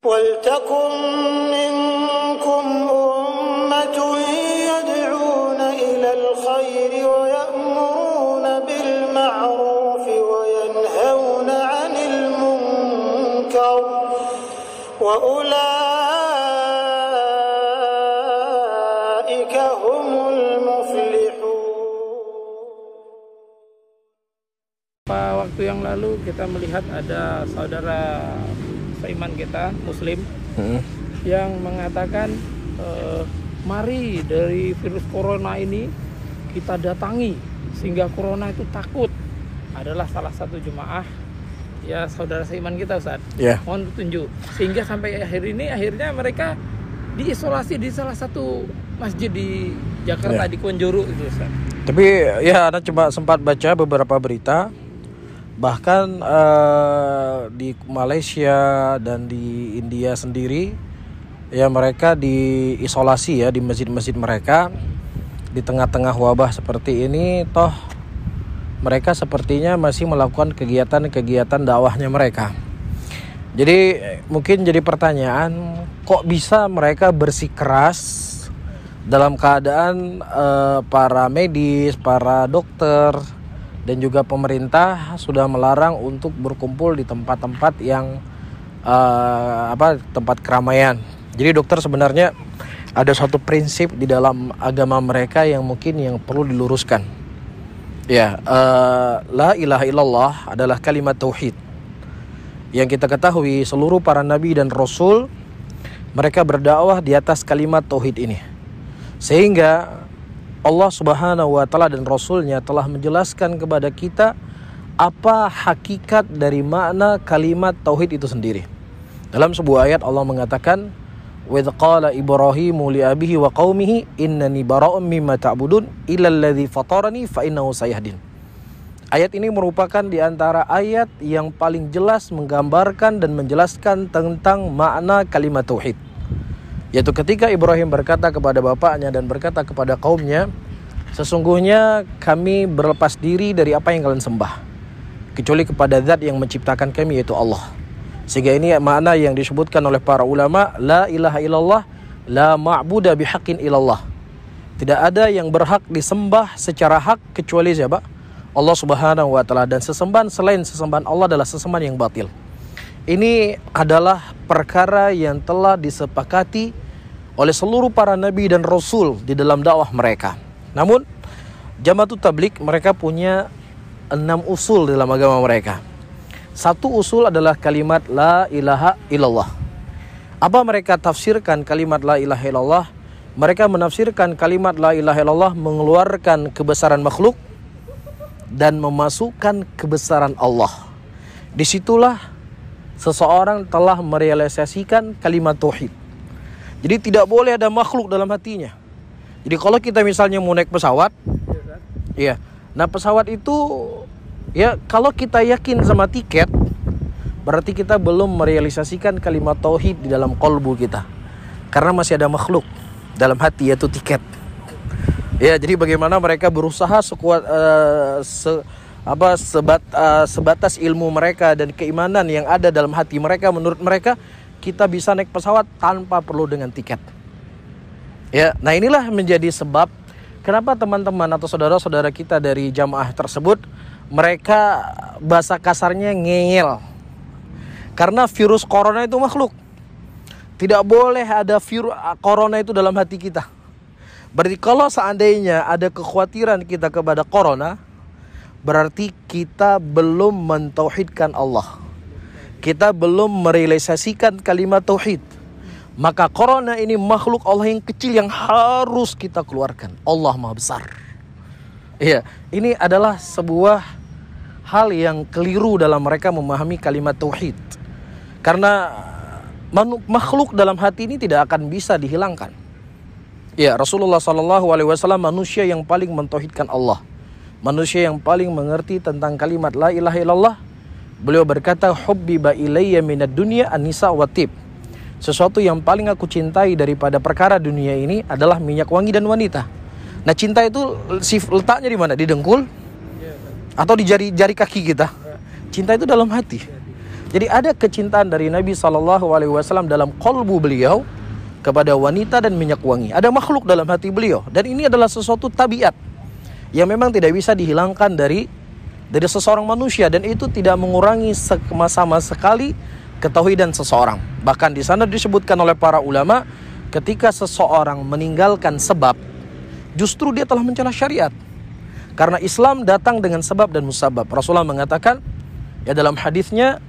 وَلْتَكُنْ مِنْكُمْ أُمَّةٌ يَدْعُونَ إِلَى الْخَيْرِ وَيَأْمُرُونَ بِالْمَعْرُوفِ وَيَنْهَوْنَ عَنِ الْمُنْكَرِ وَأُولَئِكَ هُمُ الْمُفْلِحُونَ. Waktu yang lalu kita melihat ada saudara seiman kita muslim yang mengatakan mari dari virus corona ini kita datangi sehingga corona itu takut. Adalah salah satu jemaah ya saudara seiman kita, Ustaz. Mohon petunjuk sehingga sampai akhirnya mereka diisolasi di salah satu masjid di Jakarta di Konjuru itu, Ustaz. Tapi ya Anda coba sempat baca beberapa berita. Bahkan di Malaysia dan di India sendiri ya mereka diisolasi ya di masjid-masjid mereka di tengah-tengah wabah seperti ini. Toh mereka sepertinya masih melakukan kegiatan-kegiatan dakwahnya mereka. Jadi mungkin jadi pertanyaan, kok bisa mereka bersikeras dalam keadaan para medis, para dokter dan juga pemerintah sudah melarang untuk berkumpul di tempat-tempat yang tempat keramaian. Jadi dokter sebenarnya ada suatu prinsip di dalam agama mereka yang mungkin yang perlu diluruskan. Ya, la ilaha illallah adalah kalimat tauhid. Yang kita ketahui seluruh para nabi dan rasul mereka berdakwah di atas kalimat tauhid ini. Sehingga Allah Subhanahu wa taala dan Rasulnya telah menjelaskan kepada kita apa hakikat dari makna kalimat tauhid itu sendiri. Dalam sebuah ayat Allah mengatakan, "Wa idz qala Ibrahimu li abihi wa qaumihi innani bara'un mimma ta'budun illa alladzi fatarani fa innahu sayahdin." Ayat ini merupakan di antara ayat yang paling jelas menggambarkan dan menjelaskan tentang makna kalimat tauhid. Yaitu ketika Ibrahim berkata kepada bapaknya dan berkata kepada kaumnya, sesungguhnya kami berlepas diri dari apa yang kalian sembah, kecuali kepada zat yang menciptakan kami yaitu Allah. Sehingga ini makna yang disebutkan oleh para ulama, la ilaha illallah, la ma'buda bihaqqin illallah. Tidak ada yang berhak disembah secara hak kecuali siapa? Allah Subhanahu wa taala, dan sesembahan selain sesembahan Allah adalah sesembahan yang batil. Ini adalah perkara yang telah disepakati oleh seluruh para nabi dan rasul di dalam dakwah mereka. Namun Jamaatut Tabligh mereka punya 6 usul dalam agama mereka. Satu usul adalah kalimat la ilaha illallah. Apa mereka tafsirkan kalimat la ilaha illallah? Mereka menafsirkan kalimat la ilaha illallah mengeluarkan kebesaran makhluk dan memasukkan kebesaran Allah. Disitulah seseorang telah merealisasikan kalimat tauhid. Jadi tidak boleh ada makhluk dalam hatinya. Jadi kalau kita misalnya mau naik pesawat, ya, nah pesawat itu, ya kalau kita yakin sama tiket, berarti kita belum merealisasikan kalimat tauhid di dalam qalbu kita, karena masih ada makhluk dalam hati yaitu tiket. Ya, jadi bagaimana mereka berusaha sekuat sebatas ilmu mereka dan keimanan yang ada dalam hati mereka, menurut mereka kita bisa naik pesawat tanpa perlu dengan tiket. Ya, nah inilah menjadi sebab kenapa teman-teman atau saudara-saudara kita dari jamaah tersebut mereka bahasa kasarnya ngeyel. Karena virus corona itu makhluk. Tidak boleh ada virus corona itu dalam hati kita. Berarti kalau seandainya ada kekhawatiran kita kepada corona, berarti kita belum mentauhidkan Allah. Kita belum merealisasikan kalimat tauhid. Maka corona ini makhluk Allah yang kecil yang harus kita keluarkan. Allah Maha Besar. Iya, ini adalah sebuah hal yang keliru dalam mereka memahami kalimat tauhid. Karena makhluk dalam hati ini tidak akan bisa dihilangkan. Ya, Rasulullah SAW manusia yang paling mentauhidkan Allah. Manusia yang paling mengerti tentang kalimat la ilaha illallah. Beliau berkata, hubbiba ilayya minad dunya an-nisa wa tib. Sesuatu yang paling aku cintai daripada perkara dunia ini adalah minyak wangi dan wanita. Nah, cinta itu letaknya di mana? Di dengkul atau di jari kaki kita? Cinta itu dalam hati. Jadi ada kecintaan dari Nabi SAW dalam qalbu beliau kepada wanita dan minyak wangi. Ada makhluk dalam hati beliau. Dan ini adalah sesuatu tabiat yang memang tidak bisa dihilangkan dari seseorang manusia. Dan itu tidak mengurangi sama sekali ketauhidan seseorang. Bahkan di sana disebutkan oleh para ulama, ketika seseorang meninggalkan sebab, justru dia telah mencela syariat. Karena Islam datang dengan sebab dan musabab. Rasulullah mengatakan, ya dalam hadisnya,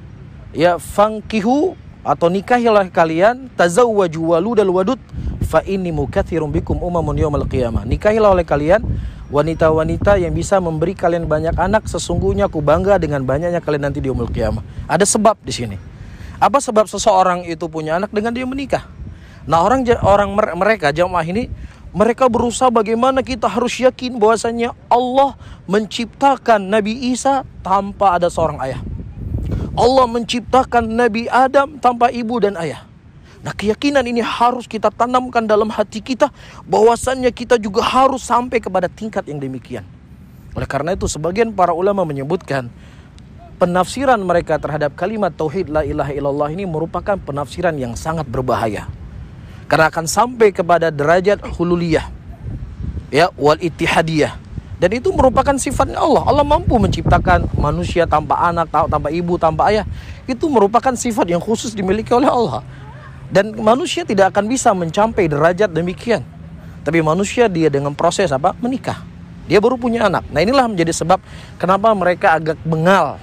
ya fankihu atau nikahilah kalian, tazawwaju waludal wadud, fa inni mukatsirum bikum umamun yaumal qiyamah. Nikahilah oleh kalian wanita-wanita yang bisa memberi kalian banyak anak, sesungguhnya aku bangga dengan banyaknya kalian nanti di yaumul qiyamah. Ada sebab di sini. Apa sebab seseorang itu punya anak? Dengan dia menikah. Nah, mereka jamaah ini, mereka berusaha bagaimana kita harus yakin bahwasanya Allah menciptakan Nabi Isa tanpa ada seorang ayah. Allah menciptakan Nabi Adam tanpa ibu dan ayah. Nah, keyakinan ini harus kita tanamkan dalam hati kita, bahwasannya kita juga harus sampai kepada tingkat yang demikian. Oleh karena itu sebagian para ulama menyebutkan penafsiran mereka terhadap kalimat tauhid la ilaha illallah ini merupakan penafsiran yang sangat berbahaya. Karena akan sampai kepada derajat hululiyah, ya, wal ittihadiyah. Dan itu merupakan sifatnya Allah. Allah mampu menciptakan manusia tanpa anak, tanpa ibu, tanpa ayah. Itu merupakan sifat yang khusus dimiliki oleh Allah. Dan manusia tidak akan bisa mencapai derajat demikian. Tapi manusia dia dengan proses apa? Menikah. Dia baru punya anak. Nah, inilah menjadi sebab kenapa mereka agak bengal.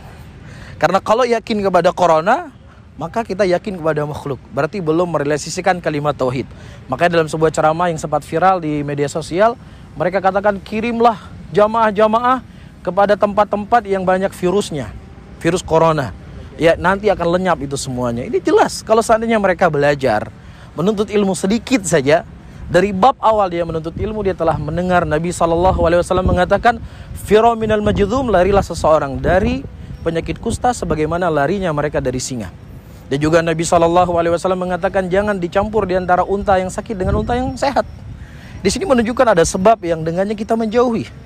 Karena kalau yakin kepada corona, maka kita yakin kepada makhluk. Berarti belum merealisasikan kalimat tauhid. Makanya dalam sebuah ceramah yang sempat viral di media sosial, mereka katakan kirimlah jamaah-jamaah kepada tempat-tempat yang banyak virusnya, virus corona. Ya, nanti akan lenyap itu semuanya. Ini jelas kalau seandainya mereka belajar, menuntut ilmu sedikit saja, dari bab awal dia menuntut ilmu, dia telah mendengar Nabi SAW mengatakan, "Fira minal majdhum," larilah seseorang dari penyakit kusta sebagaimana larinya mereka dari singa. Dan juga Nabi SAW mengatakan, jangan dicampur di antara unta yang sakit dengan unta yang sehat. Di sini menunjukkan ada sebab yang dengannya kita menjauhi.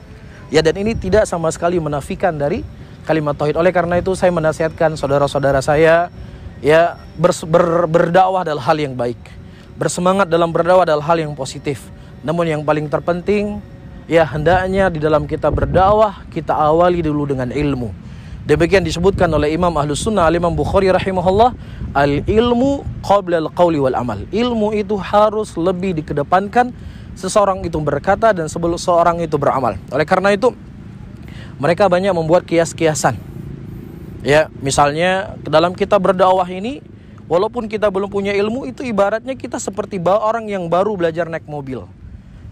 Ya, dan ini tidak sama sekali menafikan dari kalimat tauhid. Oleh karena itu saya menasihatkan saudara-saudara saya, ya, berdakwah adalah hal yang baik. Bersemangat dalam berdakwah adalah hal yang positif. Namun yang paling terpenting, ya, hendaknya di dalam kita berdakwah, kita awali dulu dengan ilmu. Demikian disebutkan oleh Imam Ahlus Sunnah Imam Bukhari rahimahullah, al-ilmu qabla al-qawli wal amal. Ilmu itu harus lebih dikedepankan seseorang itu berkata dan sebelum seorang itu beramal. Oleh karena itu mereka banyak membuat kias-kiasan. Ya, misalnya dalam kita berdakwah ini, walaupun kita belum punya ilmu, itu ibaratnya kita seperti orang yang baru belajar naik mobil.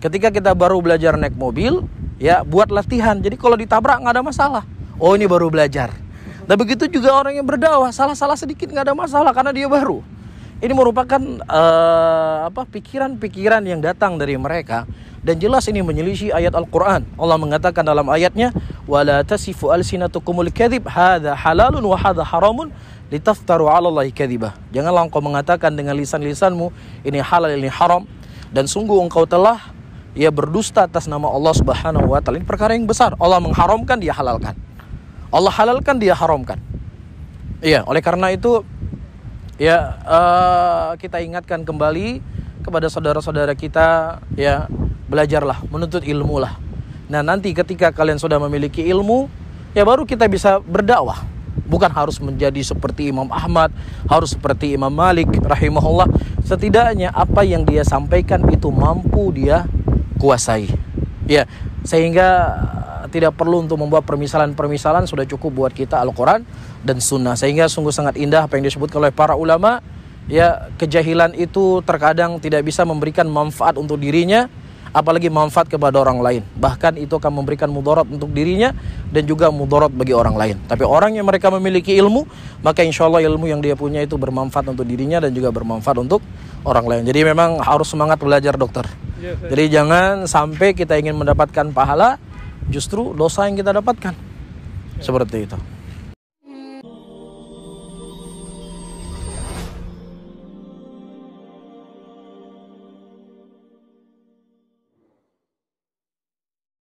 Ketika kita baru belajar naik mobil, ya, buat latihan. Jadi kalau ditabrak nggak ada masalah. Oh, ini baru belajar. Nah, begitu juga orang yang berdakwah, salah-salah sedikit nggak ada masalah karena dia baru. Ini merupakan pikiran-pikiran yang datang dari mereka, dan jelas ini menyelisih ayat Al-Quran. Allah mengatakan dalam ayatnya, wala tasifu alsinatukumul kadhib hadza halalun wa hadza haramun litaftaru 'ala Allahi kadzibah. Janganlah engkau mengatakan dengan lisan-lisanmu ini halal ini haram, dan sungguh engkau telah berdusta atas nama Allah Subhanahu wa taala. Ini perkara yang besar. Allah mengharamkan, dia halalkan. Allah halalkan, dia haramkan. Iya, oleh karena itu kita ingatkan kembali kepada saudara-saudara kita, ya, belajarlah, menuntut ilmu lah. Nah, nanti ketika kalian sudah memiliki ilmu, ya, baru kita bisa berdakwah. Bukan harus menjadi seperti Imam Ahmad, harus seperti Imam Malik rahimahullah. Setidaknya apa yang dia sampaikan itu mampu dia kuasai. Ya, sehingga tidak perlu untuk membuat permisalan-permisalan, sudah cukup buat kita Al-Quran dan Sunnah. Sehingga sungguh sangat indah apa yang disebutkan oleh para ulama. Ya, kejahilan itu terkadang tidak bisa memberikan manfaat untuk dirinya, apalagi manfaat kepada orang lain. Bahkan itu akan memberikan mudarat untuk dirinya dan juga mudarat bagi orang lain. Tapi orang yang mereka memiliki ilmu, maka insya Allah ilmu yang dia punya itu bermanfaat untuk dirinya dan juga bermanfaat untuk orang lain. Jadi memang harus semangat belajar, dokter. Jadi jangan sampai kita ingin mendapatkan pahala, justru dosa yang kita dapatkan. Seperti itu.